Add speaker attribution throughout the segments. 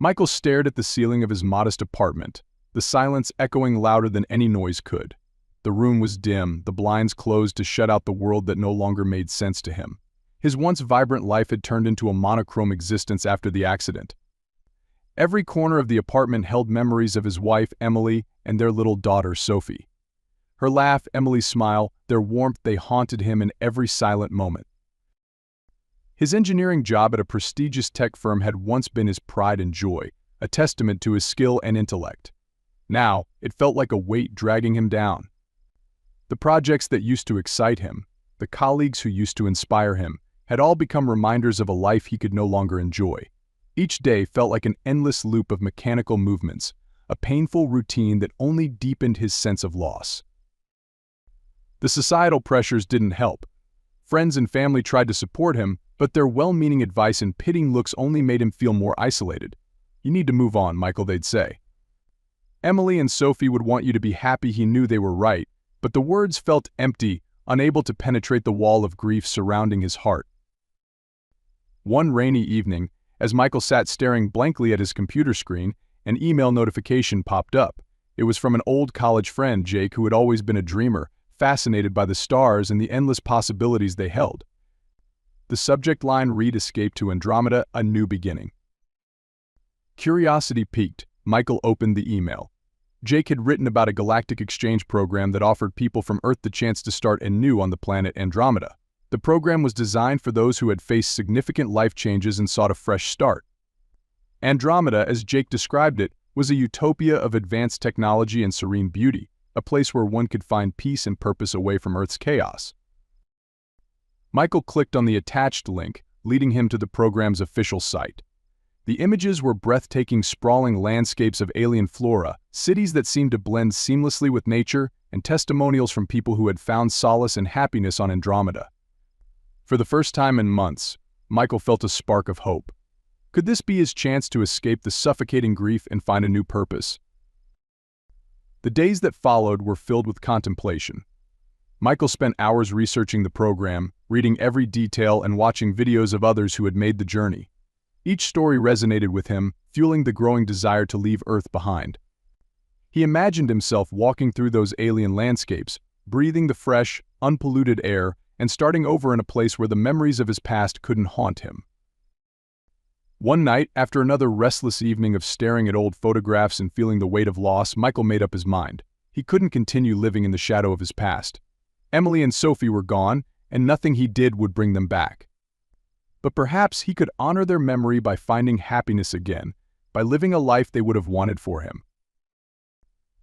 Speaker 1: Michael stared at the ceiling of his modest apartment, the silence echoing louder than any noise could. The room was dim, the blinds closed to shut out the world that no longer made sense to him. His once vibrant life had turned into a monochrome existence after the accident. Every corner of the apartment held memories of his wife, Emily, and their little daughter, Sophie. Her laugh, Emily's smile, their warmth, they haunted him in every silent moment. His engineering job at a prestigious tech firm had once been his pride and joy, a testament to his skill and intellect. Now, it felt like a weight dragging him down. The projects that used to excite him, the colleagues who used to inspire him, had all become reminders of a life he could no longer enjoy. Each day felt like an endless loop of mechanical movements, a painful routine that only deepened his sense of loss. The societal pressures didn't help. Friends and family tried to support him, but their well-meaning advice and pitying looks only made him feel more isolated. "You need to move on, Michael," they'd say. Emily and Sophie would want you to be happy. He knew they were right, but the words felt empty, unable to penetrate the wall of grief surrounding his heart. One rainy evening, as Michael sat staring blankly at his computer screen, an email notification popped up. It was from an old college friend, Jake, who had always been a dreamer, fascinated by the stars and the endless possibilities they held. The subject line read, "Escape to Andromeda, a new beginning." Curiosity piqued, Michael opened the email. Jake had written about a galactic exchange program that offered people from Earth the chance to start anew on the planet Andromeda. The program was designed for those who had faced significant life changes and sought a fresh start. Andromeda, as Jake described it, was a utopia of advanced technology and serene beauty, a place where one could find peace and purpose away from Earth's chaos. Michael clicked on the attached link, leading him to the program's official site. The images were breathtaking, sprawling landscapes of alien flora, cities that seemed to blend seamlessly with nature, and testimonials from people who had found solace and happiness on Andromeda. For the first time in months, Michael felt a spark of hope. Could this be his chance to escape the suffocating grief and find a new purpose? The days that followed were filled with contemplation. Michael spent hours researching the program, reading every detail and watching videos of others who had made the journey. Each story resonated with him, fueling the growing desire to leave Earth behind. He imagined himself walking through those alien landscapes, breathing the fresh, unpolluted air, and starting over in a place where the memories of his past couldn't haunt him. One night, after another restless evening of staring at old photographs and feeling the weight of loss, Michael made up his mind. He couldn't continue living in the shadow of his past. Emily and Sophie were gone, and nothing he did would bring them back. But perhaps he could honor their memory by finding happiness again, by living a life they would have wanted for him.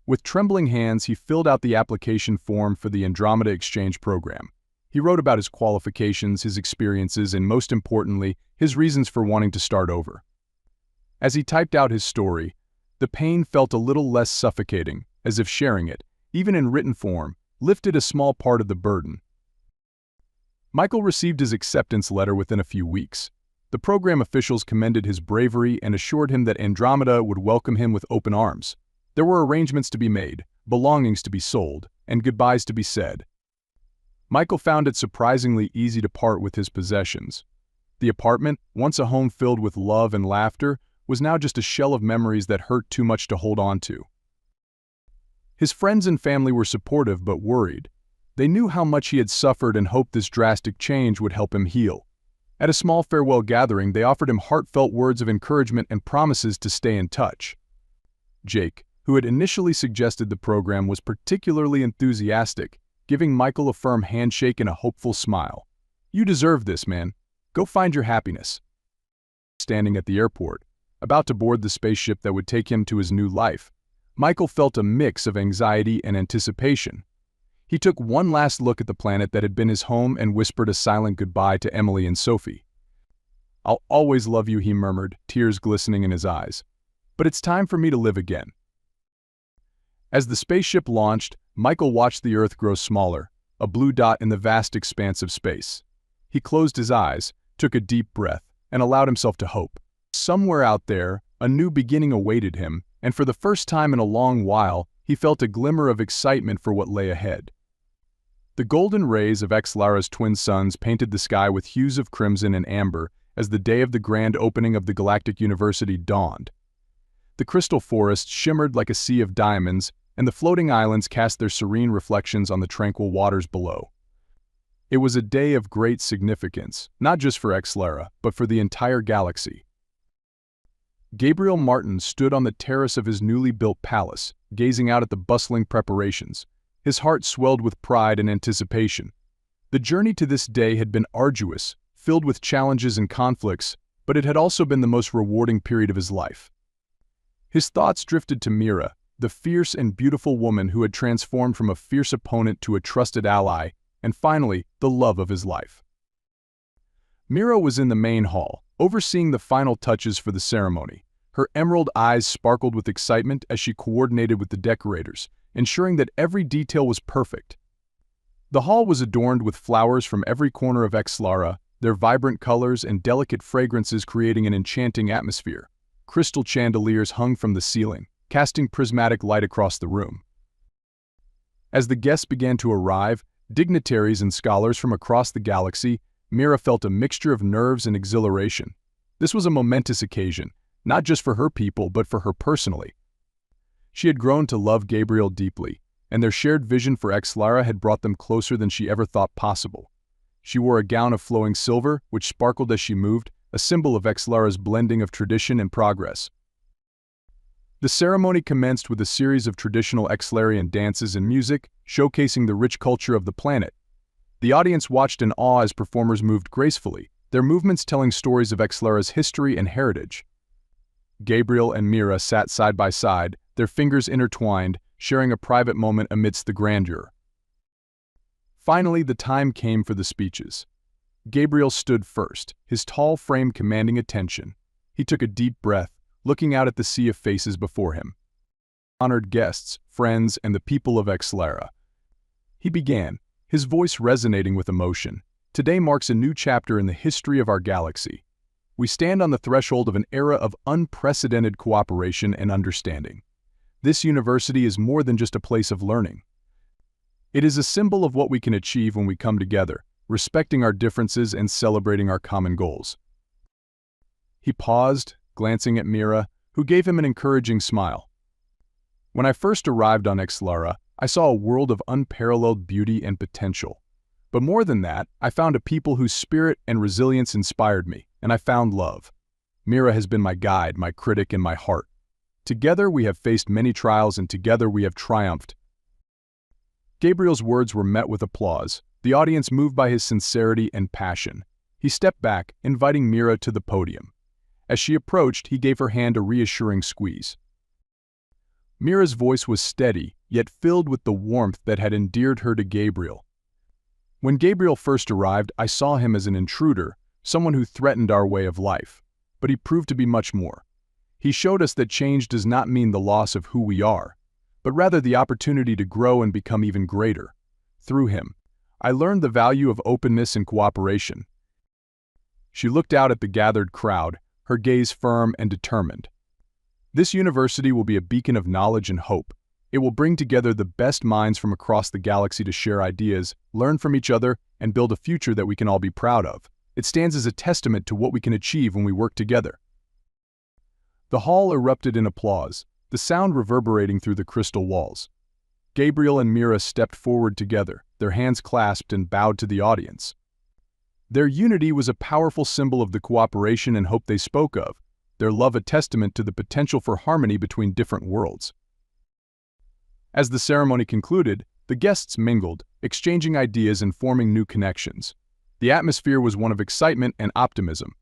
Speaker 1: With trembling hands, he filled out the application form for the Andromeda Exchange program. He wrote about his qualifications, his experiences, and most importantly, his reasons for wanting to start over. As he typed out his story, the pain felt a little less suffocating, as if sharing it, even in written form, lifted a small part of the burden. Michael received his acceptance letter within a few weeks. The program officials commended his bravery and assured him that Andromeda would welcome him with open arms. There were arrangements to be made, belongings to be sold, and goodbyes to be said. Michael found it surprisingly easy to part with his possessions. The apartment, once a home filled with love and laughter, was now just a shell of memories that hurt too much to hold on to. His friends and family were supportive but worried. They knew how much he had suffered and hoped this drastic change would help him heal. At a small farewell gathering, they offered him heartfelt words of encouragement and promises to stay in touch. Jake, who had initially suggested the program, was particularly enthusiastic, giving Michael a firm handshake and a hopeful smile. "You deserve this, man. Go find your happiness." Standing at the airport, about to board the spaceship that would take him to his new life, Michael felt a mix of anxiety and anticipation. He took one last look at the planet that had been his home and whispered a silent goodbye to Emily and Sophie. "I'll always love you," he murmured, tears glistening in his eyes. "But it's time for me to live again." As the spaceship launched, Michael watched the Earth grow smaller, a blue dot in the vast expanse of space. He closed his eyes, took a deep breath, and allowed himself to hope. Somewhere out there, a new beginning awaited him, and for the first time in a long while, he felt a glimmer of excitement for what lay ahead. The golden rays of Exara's twin suns painted the sky with hues of crimson and amber as the day of the grand opening of the Galactic University dawned. The crystal forest shimmered like a sea of diamonds, and the floating islands cast their serene reflections on the tranquil waters below. It was a day of great significance, not just for Exara, but for the entire galaxy. Gabriel Martin stood on the terrace of his newly built palace, gazing out at the bustling preparations. His heart swelled with pride and anticipation. The journey to this day had been arduous, filled with challenges and conflicts, but it had also been the most rewarding period of his life. His thoughts drifted to Mira, the fierce and beautiful woman who had transformed from a fierce opponent to a trusted ally, and finally, the love of his life. Mira was in the main hall, overseeing the final touches for the ceremony. Her emerald eyes sparkled with excitement as she coordinated with the decorators, ensuring that every detail was perfect. The hall was adorned with flowers from every corner of Exara, their vibrant colors and delicate fragrances creating an enchanting atmosphere. Crystal chandeliers hung from the ceiling, casting prismatic light across the room. As the guests began to arrive, dignitaries and scholars from across the galaxy, Mira felt a mixture of nerves and exhilaration. This was a momentous occasion, not just for her people but for her personally. She had grown to love Gabriel deeply, and their shared vision for Exara had brought them closer than she ever thought possible. She wore a gown of flowing silver, which sparkled as she moved, a symbol of Exara's blending of tradition and progress. The ceremony commenced with a series of traditional Exlarian dances and music, showcasing the rich culture of the planet. The audience watched in awe as performers moved gracefully, their movements telling stories of Exlara's history and heritage. Gabriel and Mira sat side by side, their fingers intertwined, sharing a private moment amidst the grandeur. Finally, the time came for the speeches. Gabriel stood first, his tall frame commanding attention. He took a deep breath, looking out at the sea of faces before him. Honored guests, friends, and the people of Exara. He began, his voice resonating with emotion. Today marks a new chapter in the history of our galaxy. We stand on the threshold of an era of unprecedented cooperation and understanding. This university is more than just a place of learning. It is a symbol of what we can achieve when we come together, respecting our differences and celebrating our common goals. He paused, glancing at Mira, who gave him an encouraging smile. When I first arrived on Exara, I saw a world of unparalleled beauty and potential. But more than that, I found a people whose spirit and resilience inspired me, and I found love. Mira has been my guide, my critic, and my heart. Together we have faced many trials, and together we have triumphed. Gabriel's words were met with applause, the audience moved by his sincerity and passion. He stepped back, inviting Mira to the podium. As she approached, he gave her hand a reassuring squeeze. Mira's voice was steady, yet filled with the warmth that had endeared her to Gabriel. When Gabriel first arrived, I saw him as an intruder, someone who threatened our way of life. But he proved to be much more. He showed us that change does not mean the loss of who we are, but rather the opportunity to grow and become even greater. Through him, I learned the value of openness and cooperation. She looked out at the gathered crowd, her gaze firm and determined. This university will be a beacon of knowledge and hope. It will bring together the best minds from across the galaxy to share ideas, learn from each other, and build a future that we can all be proud of. It stands as a testament to what we can achieve when we work together. The hall erupted in applause, the sound reverberating through the crystal walls. Gabriel and Mira stepped forward together, their hands clasped, and bowed to the audience. Their unity was a powerful symbol of the cooperation and hope they spoke of, their love a testament to the potential for harmony between different worlds. As the ceremony concluded, the guests mingled, exchanging ideas and forming new connections. The atmosphere was one of excitement and optimism.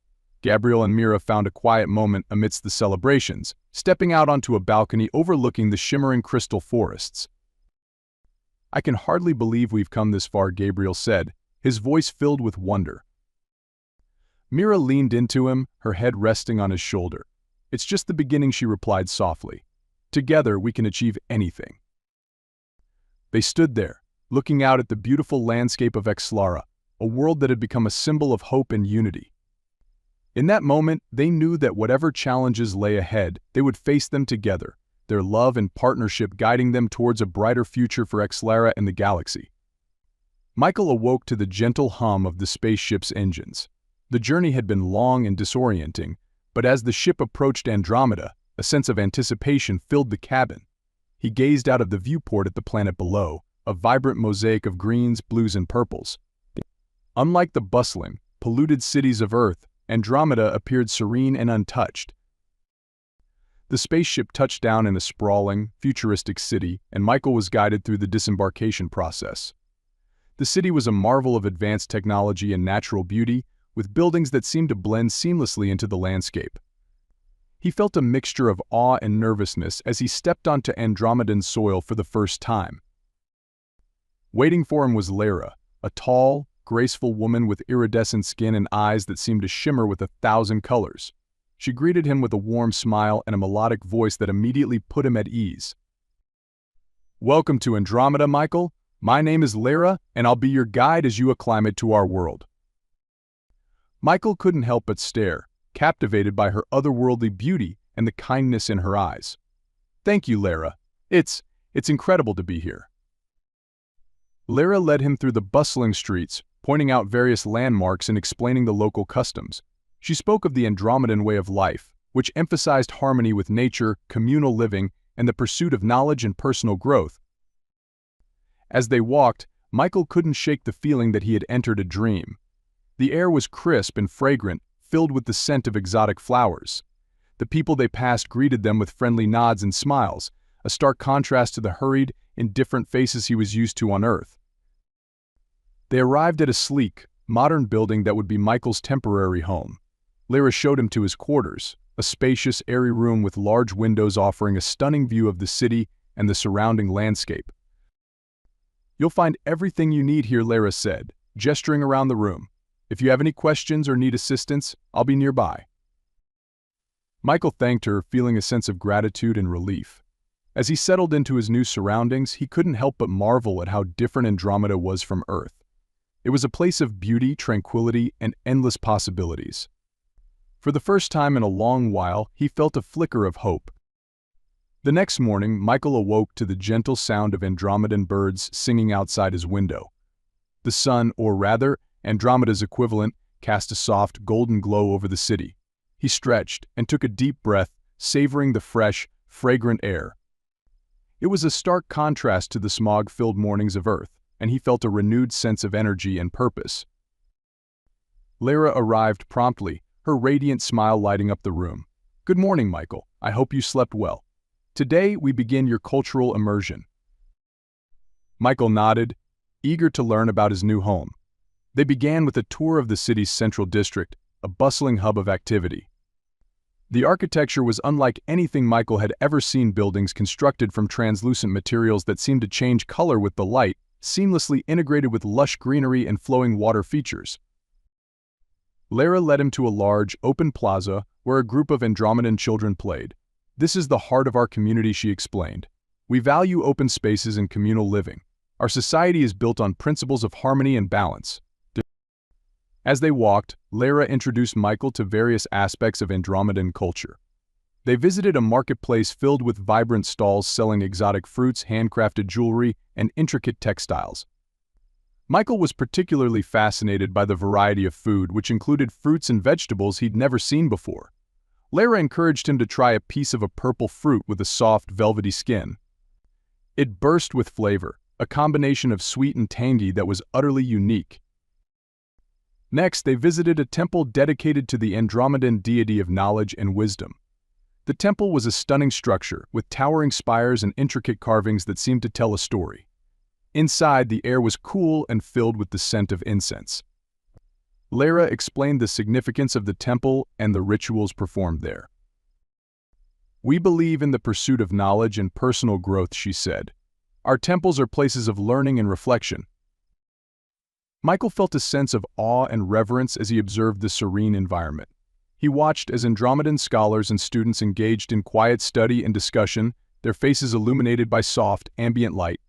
Speaker 1: Gabriel and Mira found a quiet moment amidst the celebrations, stepping out onto a balcony overlooking the shimmering crystal forests. "I can hardly believe we've come this far," Gabriel said, his voice filled with wonder. Mira leaned into him, her head resting on his shoulder. "It's just the beginning," she replied softly. "Together we can achieve anything." They stood there, looking out at the beautiful landscape of Exara, a world that had become a symbol of hope and unity. In that moment, they knew that whatever challenges lay ahead, they would face them together, their love and partnership guiding them towards a brighter future for Exara and the galaxy. Michael awoke to the gentle hum of the spaceship's engines. The journey had been long and disorienting, but as the ship approached Andromeda, A sense of anticipation filled the cabin. He gazed out of the viewport at the planet below, a vibrant mosaic of greens, blues, and purples. Unlike the bustling, polluted cities of Earth, Andromeda appeared serene and untouched. The spaceship touched down in a sprawling, futuristic city, and Michael was guided through the disembarkation process. The city was a marvel of advanced technology and natural beauty, with buildings that seemed to blend seamlessly into the landscape. He felt a mixture of awe and nervousness as he stepped onto Andromedan soil for the first time. Waiting for him was Lara, a tall, graceful woman with iridescent skin and eyes that seemed to shimmer with 1,000 colors. She greeted him with a warm smile and a melodic voice that immediately put him at ease. "Welcome to Andromeda, Michael. My name is Lara, and I'll be your guide as you acclimate to our world." Michael couldn't help but stare, captivated by her otherworldly beauty and the kindness in her eyes. "Thank you, Lara. It's incredible to be here." Lara led him through the bustling streets, pointing out various landmarks and explaining the local customs. She spoke of the Andromedan way of life, which emphasized harmony with nature, communal living, and the pursuit of knowledge and personal growth. As they walked, Michael couldn't shake the feeling that he had entered a dream. The air was crisp and fragrant, filled with the scent of exotic flowers. The people they passed greeted them with friendly nods and smiles, a stark contrast to the hurried, indifferent faces he was used to on Earth. They arrived at a sleek, modern building that would be Michael's temporary home. Lara showed him to his quarters, a spacious, airy room with large windows offering a stunning view of the city and the surrounding landscape. "You'll find everything you need here," Lara said, gesturing around the room. "If you have any questions or need assistance, I'll be nearby." Michael thanked her, feeling a sense of gratitude and relief. As he settled into his new surroundings, he couldn't help but marvel at how different Andromeda was from Earth. It was a place of beauty, tranquility, and endless possibilities. For the first time in a long while, he felt a flicker of hope. The next morning, Michael awoke to the gentle sound of Andromedan birds singing outside his window. The sun, or rather, Andromeda's equivalent, cast a soft, golden glow over the city. He stretched and took a deep breath, savoring the fresh, fragrant air. It was a stark contrast to the smog-filled mornings of Earth, and he felt a renewed sense of energy and purpose. Lara arrived promptly, her radiant smile lighting up the room. "Good morning, Michael. I hope you slept well. Today, we begin your cultural immersion." Michael nodded, eager to learn about his new home. They began with a tour of the city's central district, a bustling hub of activity. The architecture was unlike anything Michael had ever seen, buildings constructed from translucent materials that seemed to change color with the light, seamlessly integrated with lush greenery and flowing water features. Lara led him to a large, open plaza where a group of Andromedan children played. "This is the heart of our community," she explained. "We value open spaces and communal living. Our society is built on principles of harmony and balance." As they walked, Lara introduced Michael to various aspects of Andromedan culture. They visited a marketplace filled with vibrant stalls selling exotic fruits, handcrafted jewelry, and intricate textiles. Michael was particularly fascinated by the variety of food, which included fruits and vegetables he'd never seen before. Lara encouraged him to try a piece of a purple fruit with a soft, velvety skin. It burst with flavor, a combination of sweet and tangy that was utterly unique. Next, they visited a temple dedicated to the Andromedan deity of knowledge and wisdom. The temple was a stunning structure, with towering spires and intricate carvings that seemed to tell a story. Inside, the air was cool and filled with the scent of incense. Lara explained the significance of the temple and the rituals performed there. "We believe in the pursuit of knowledge and personal growth," she said. "Our temples are places of learning and reflection." Michael felt a sense of awe and reverence as he observed the serene environment. He watched as Andromedan scholars and students engaged in quiet study and discussion, their faces illuminated by soft, ambient light.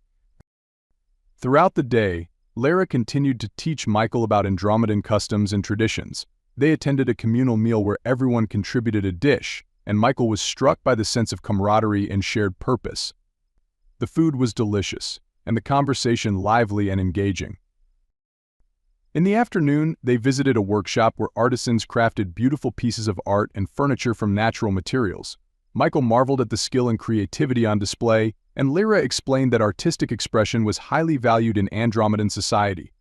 Speaker 1: Throughout the day, Lara continued to teach Michael about Andromedan customs and traditions. They attended a communal meal where everyone contributed a dish, and Michael was struck by the sense of camaraderie and shared purpose. The food was delicious, and the conversation lively and engaging. In the afternoon, they visited a workshop where artisans crafted beautiful pieces of art and furniture from natural materials. Michael marveled at the skill and creativity on display, and Lyra explained that artistic expression was highly valued in Andromedan society.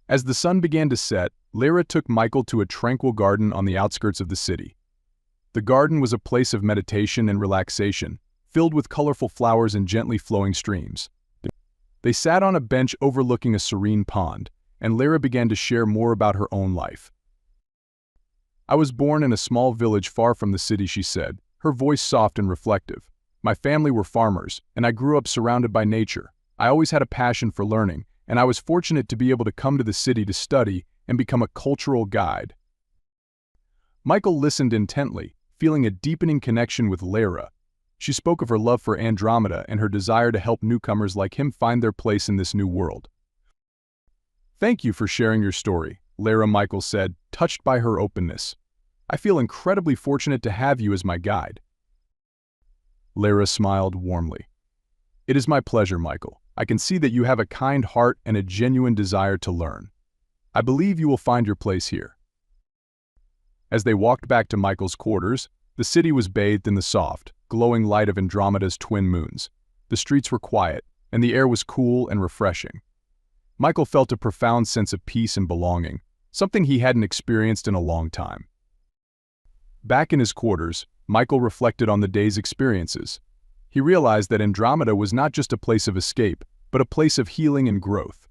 Speaker 1: As the sun began to set, Lyra took Michael to a tranquil garden on the outskirts of the city. The garden was a place of meditation and relaxation, filled with colorful flowers and gently flowing streams. They sat on a bench overlooking a serene pond, and Lyra began to share more about her own life. "I was born in a small village far from the city," she said, her voice soft and reflective. "My family were farmers, and I grew up surrounded by nature. I always had a passion for learning, and I was fortunate to be able to come to the city to study and become a cultural guide." Michael listened intently, feeling a deepening connection with Lyra. She spoke of her love for Andromeda and her desire to help newcomers like him find their place in this new world. "Thank you for sharing your story," Lyra, Michael said, touched by her openness. "I feel incredibly fortunate to have you as my guide." Lyra smiled warmly. "It is my pleasure, Michael. I can see that you have a kind heart and a genuine desire to learn. I believe you will find your place here." As they walked back to Michael's quarters, the city was bathed in the soft, glowing light of Andromeda's twin moons. The streets were quiet, and the air was cool and refreshing. Michael felt a profound sense of peace and belonging, something he hadn't experienced in a long time. Back in his quarters, Michael reflected on the day's experiences. He realized that Andromeda was not just a place of escape, but a place of healing and growth.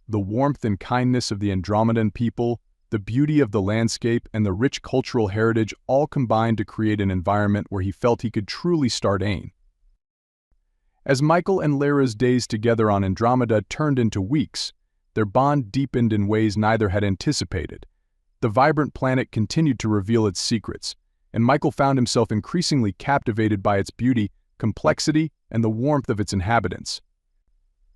Speaker 1: The warmth and kindness of the Andromedan people, the beauty of the landscape, and the rich cultural heritage all combined to create an environment where he felt he could truly start ain. As Michael and Lyra's days together on Andromeda turned into weeks, their bond deepened in ways neither had anticipated. The vibrant planet continued to reveal its secrets, and Michael found himself increasingly captivated by its beauty, complexity, and the warmth of its inhabitants.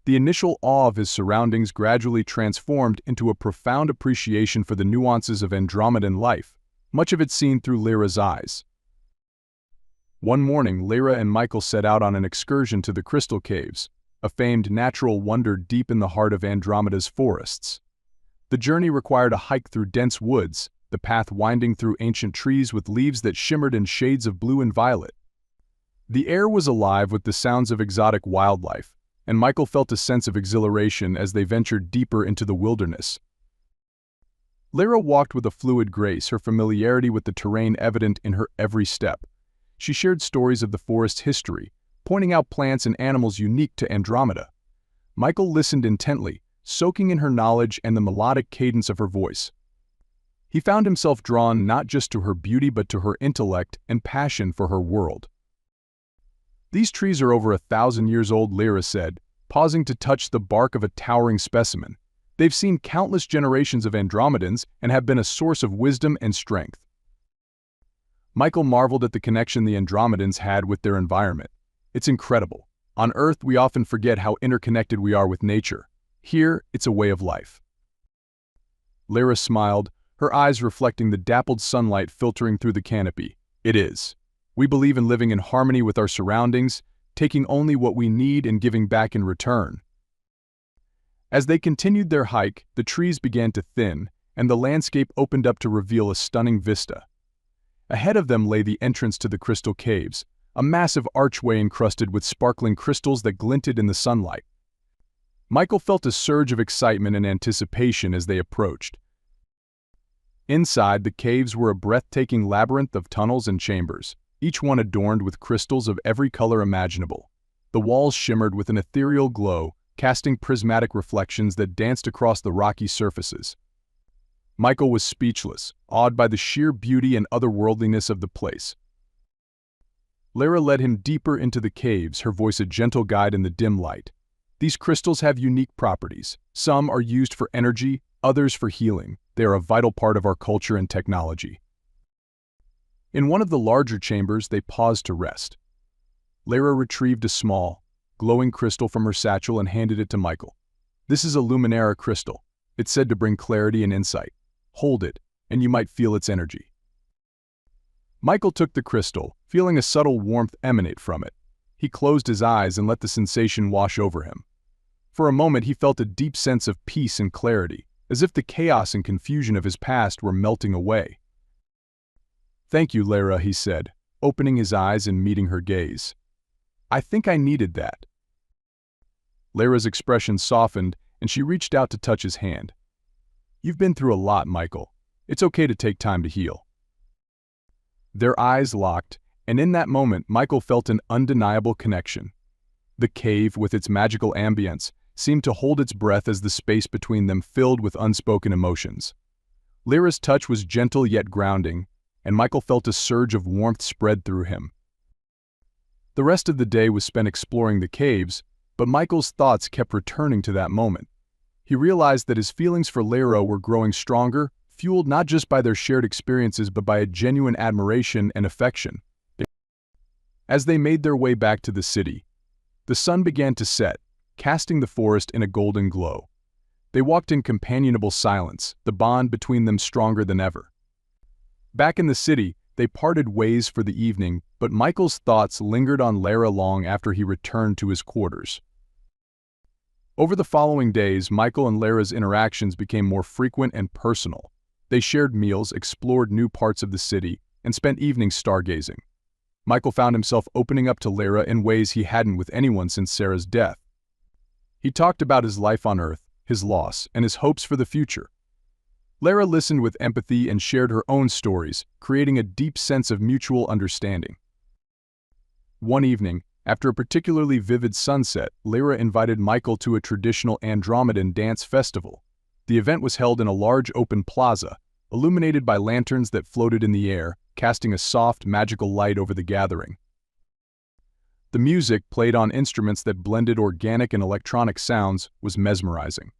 Speaker 1: The initial awe of his surroundings gradually transformed into a profound appreciation for the nuances of Andromedan life, much of it seen through Lyra's eyes. One morning, Lyra and Michael set out on an excursion to the Crystal Caves, a famed natural wonder deep in the heart of Andromeda's forests. The journey required a hike through dense woods, the path winding through ancient trees with leaves that shimmered in shades of blue and violet. The air was alive with the sounds of exotic wildlife, and Michael felt a sense of exhilaration as they ventured deeper into the wilderness. Lyra walked with a fluid grace, her familiarity with the terrain evident in her every step. She shared stories of the forest's history, pointing out plants and animals unique to Andromeda. Michael listened intently, soaking in her knowledge and the melodic cadence of her voice. He found himself drawn not just to her beauty but to her intellect and passion for her world. "These trees are over 1,000 years old," Lyra said, pausing to touch the bark of a towering specimen. "They've seen countless generations of Andromedans and have been a source of wisdom and strength." Michael marveled at the connection the Andromedans had with their environment. "It's incredible. On Earth, we often forget how interconnected we are with nature. Here, it's a way of life." Lyra smiled, her eyes reflecting the dappled sunlight filtering through the canopy. "It is. We believe in living in harmony with our surroundings, taking only what we need and giving back in return." As they continued their hike, the trees began to thin, and the landscape opened up to reveal a stunning vista. Ahead of them lay the entrance to the Crystal Caves, a massive archway encrusted with sparkling crystals that glinted in the sunlight. Michael felt a surge of excitement and anticipation as they approached. Inside, the caves were a breathtaking labyrinth of tunnels and chambers, each one adorned with crystals of every color imaginable. The walls shimmered with an ethereal glow, casting prismatic reflections that danced across the rocky surfaces. Michael was speechless, awed by the sheer beauty and otherworldliness of the place. Lyra led him deeper into the caves, her voice a gentle guide in the dim light. "These crystals have unique properties. Some are used for energy, others for healing. They are a vital part of our culture and technology." In one of the larger chambers, they paused to rest. Lyra retrieved a small, glowing crystal from her satchel and handed it to Michael. "This is a Luminara crystal. It's said to bring clarity and insight. Hold it, and you might feel its energy." Michael took the crystal, feeling a subtle warmth emanate from it. He closed his eyes and let the sensation wash over him. For a moment, he felt a deep sense of peace and clarity, as if the chaos and confusion of his past were melting away. "Thank you, Lyra," he said, opening his eyes and meeting her gaze. "I think I needed that." Lyra's expression softened, and she reached out to touch his hand. "You've been through a lot, Michael. It's okay to take time to heal." Their eyes locked, and in that moment, Michael felt an undeniable connection. The cave, with its magical ambience, seemed to hold its breath as the space between them filled with unspoken emotions. Lyra's touch was gentle yet grounding, and Michael felt a surge of warmth spread through him. The rest of the day was spent exploring the caves, but Michael's thoughts kept returning to that moment. He realized that his feelings for Lyra were growing stronger, fueled not just by their shared experiences but by a genuine admiration and affection. As they made their way back to the city, the sun began to set, casting the forest in a golden glow. They walked in companionable silence, the bond between them stronger than ever. Back in the city, they parted ways for the evening, but Michael's thoughts lingered on Lyra long after he returned to his quarters. Over the following days, Michael and Lyra's interactions became more frequent and personal. They shared meals, explored new parts of the city, and spent evenings stargazing. Michael found himself opening up to Lyra in ways he hadn't with anyone since Sarah's death. He talked about his life on Earth, his loss, and his hopes for the future. Lyra listened with empathy and shared her own stories, creating a deep sense of mutual understanding. One evening, after a particularly vivid sunset, Lyra invited Michael to a traditional Andromedan dance festival. The event was held in a large open plaza, illuminated by lanterns that floated in the air, casting a soft, magical light over the gathering. The music, played on instruments that blended organic and electronic sounds, was mesmerizing.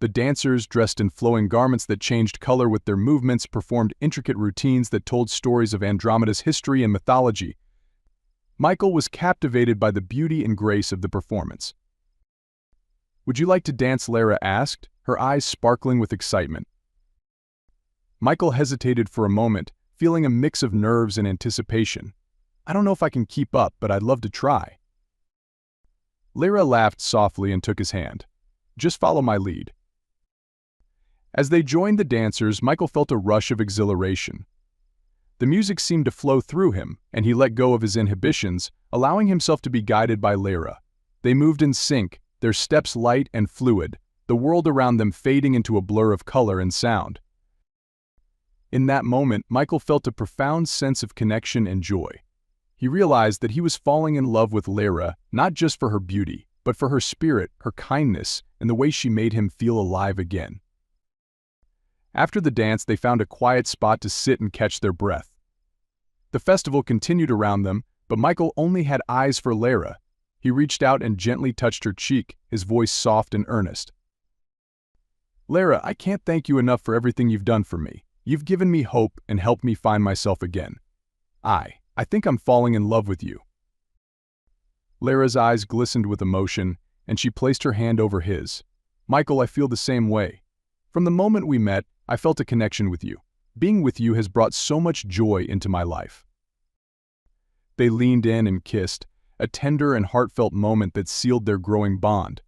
Speaker 1: The dancers, dressed in flowing garments that changed color with their movements, performed intricate routines that told stories of Andromeda's history and mythology. Michael was captivated by the beauty and grace of the performance. "Would you like to dance?" Lyra asked, her eyes sparkling with excitement. Michael hesitated for a moment, feeling a mix of nerves and anticipation. "I don't know if I can keep up, but I'd love to try." Lyra laughed softly and took his hand. "Just follow my lead." As they joined the dancers, Michael felt a rush of exhilaration. The music seemed to flow through him, and he let go of his inhibitions, allowing himself to be guided by Lyra. They moved in sync, their steps light and fluid, the world around them fading into a blur of color and sound. In that moment, Michael felt a profound sense of connection and joy. He realized that he was falling in love with Lyra, not just for her beauty, but for her spirit, her kindness, and the way she made him feel alive again. After the dance, they found a quiet spot to sit and catch their breath. The festival continued around them, but Michael only had eyes for Lyra. He reached out and gently touched her cheek, his voice soft and earnest. "Lyra, I can't thank you enough for everything you've done for me. You've given me hope and helped me find myself again. I think I'm falling in love with you." Lyra's eyes glistened with emotion, and she placed her hand over his. "Michael, I feel the same way. From the moment we met, I felt a connection with you. Being with you has brought so much joy into my life." They leaned in and kissed, a tender and heartfelt moment that sealed their growing bond.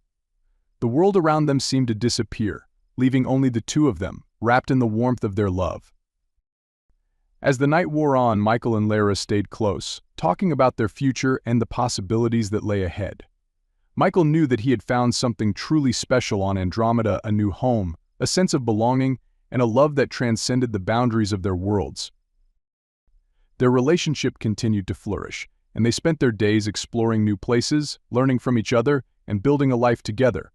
Speaker 1: The world around them seemed to disappear, leaving only the two of them, wrapped in the warmth of their love. As the night wore on, Michael and Lyra stayed close, talking about their future and the possibilities that lay ahead. Michael knew that he had found something truly special on Andromeda, a new home, a sense of belonging, and a love that transcended the boundaries of their worlds. Their relationship continued to flourish, and they spent their days exploring new places, learning from each other, and building a life together.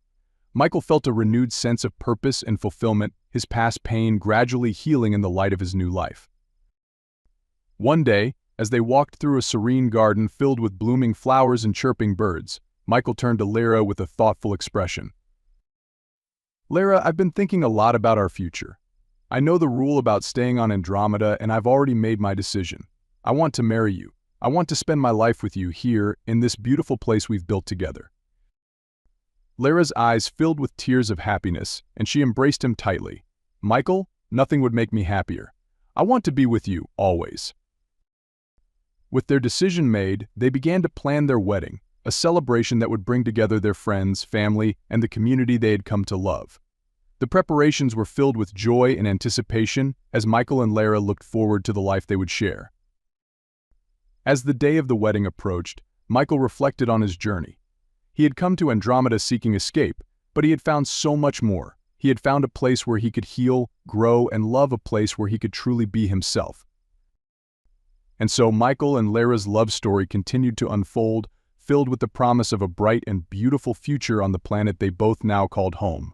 Speaker 1: Michael felt a renewed sense of purpose and fulfillment, his past pain gradually healing in the light of his new life. One day, as they walked through a serene garden filled with blooming flowers and chirping birds, Michael turned to Lyra with a thoughtful expression. "Lyra, I've been thinking a lot about our future. I know the rule about staying on Andromeda, and I've already made my decision. I want to marry you. I want to spend my life with you here, in this beautiful place we've built together." Lyra's eyes filled with tears of happiness, and she embraced him tightly. "Michael, nothing would make me happier. I want to be with you, always." With their decision made, they began to plan their wedding, a celebration that would bring together their friends, family, and the community they had come to love. The preparations were filled with joy and anticipation as Michael and Lyra looked forward to the life they would share. As the day of the wedding approached, Michael reflected on his journey. He had come to Andromeda seeking escape, but he had found so much more. He had found a place where he could heal, grow, and love, a place where he could truly be himself. And so Michael and Lara's love story continued to unfold, filled with the promise of a bright and beautiful future on the planet they both now called home.